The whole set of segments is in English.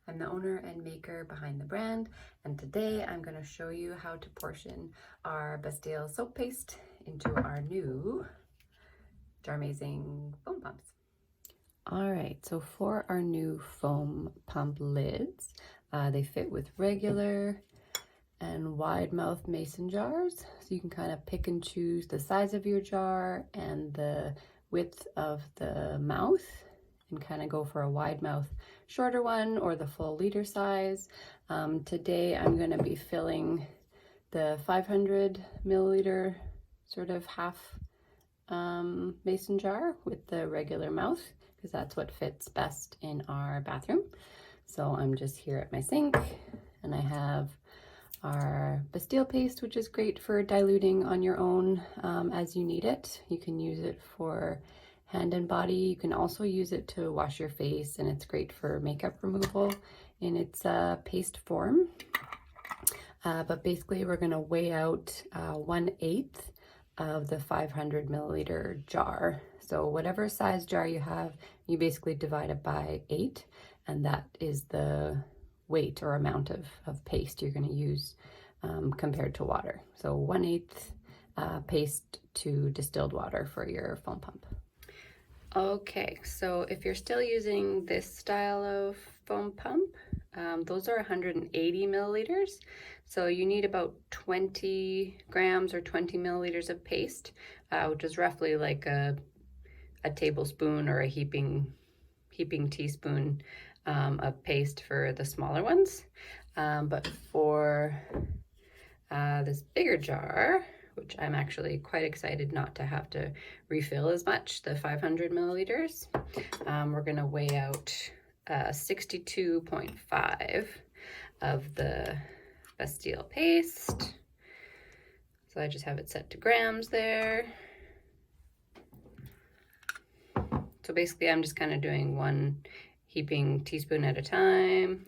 I'm the owner and maker behind the brand, and today I'm going to show you how to portion our Bastille soap paste into our new Jarmazing foam pumps. All right, so for our new foam pump lids, they fit with regular and wide mouth mason jars, so you can kind of pick and choose the size of your jar and the width of the mouth and kind of go for a wide mouth shorter one or the full liter size. Today I'm going to be filling the 500 milliliter sort of half mason jar with the regular mouth because that's what fits best in our bathroom. So I'm just here at my sink and I have our Bastille paste, which is great for diluting on your own as you need it. You can use it for hand and body. You can also use it to wash your face, and it's great for makeup removal in its paste form. But basically we're going to weigh out 1/8 of the 500 milliliter jar. So whatever size jar you have, you basically divide it by 8, and that is the weight or amount of paste you're going to use compared to water. So 1/8 paste to distilled water for your foam pump. Okay, so if you're still using this style of foam pump, those are 180 milliliters. So you need about 20 grams or 20 milliliters of paste, which is roughly like a tablespoon or a heaping teaspoon of paste for the smaller ones. But for this bigger jar, which I'm actually quite excited not to have to refill as much, the 500 milliliters, we're going to weigh out 62.5 of the Bastille paste. So I just have it set to grams there. So basically I'm just kind of doing one heaping teaspoon at a time.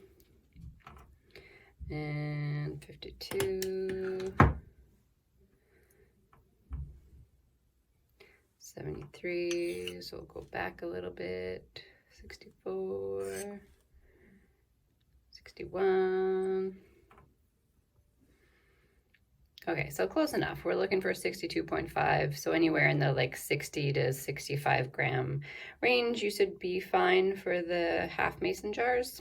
And 52, 73, so we'll go back a little bit, 64, 61. Okay, so close enough. We're looking for 62.5, so anywhere in the like 60 to 65 gram range, you should be fine for the half mason jars.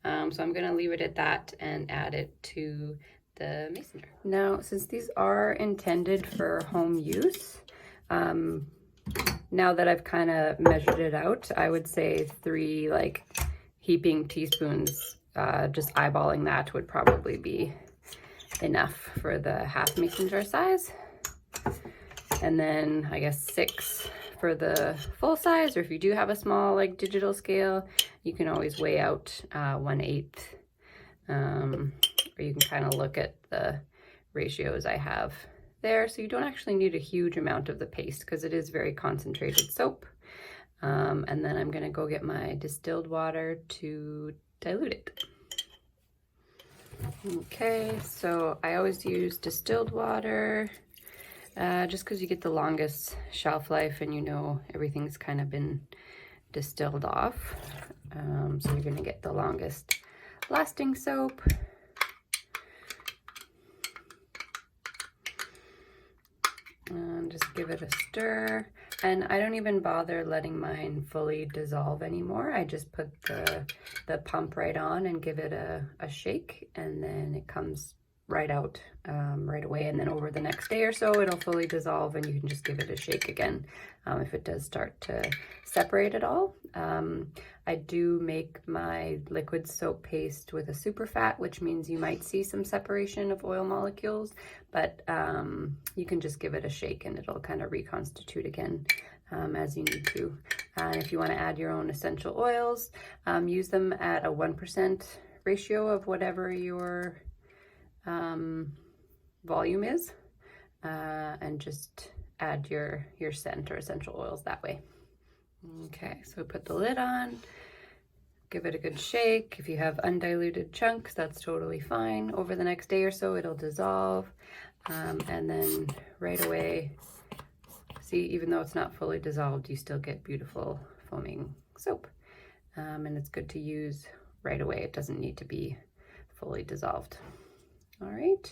So I'm gonna leave it at that and add it to the mason jar. Now, since these are intended for home use, now that I've kind of measured it out, I would say 3 like heaping teaspoons, just eyeballing that would probably be enough for the half mason jar size. And then I guess 6 for the full size, or if you do have a small like digital scale, you can always weigh out 1/8, or you can kind of look at the ratios I have there. So you don't actually need a huge amount of the paste because it is very concentrated soap. And then I'm gonna go get my distilled water to dilute it. Okay, so I always use distilled water just because you get the longest shelf life and you know everything's kind of been distilled off. So you're gonna get the longest lasting soap. And just give it a stir. And I don't even bother letting mine fully dissolve anymore. I just put the pump right on and give it a shake, and then it comes right out right away. And then over the next day or so, it'll fully dissolve and you can just give it a shake again if it does start to separate at all. I do make my liquid soap paste with a super fat, which means you might see some separation of oil molecules, but you can just give it a shake and it'll kind of reconstitute again as you need to. And if you want to add your own essential oils, use them at a 1% ratio of whatever your volume is, and just add your scent or essential oils that way. Okay, so put the lid on, give it a good shake. If you have undiluted chunks, that's totally fine. Over the next day or so, it'll dissolve, and then right away, see, even though it's not fully dissolved, you still get beautiful foaming soap. And it's good to use right away. It doesn't need to be fully dissolved. All right.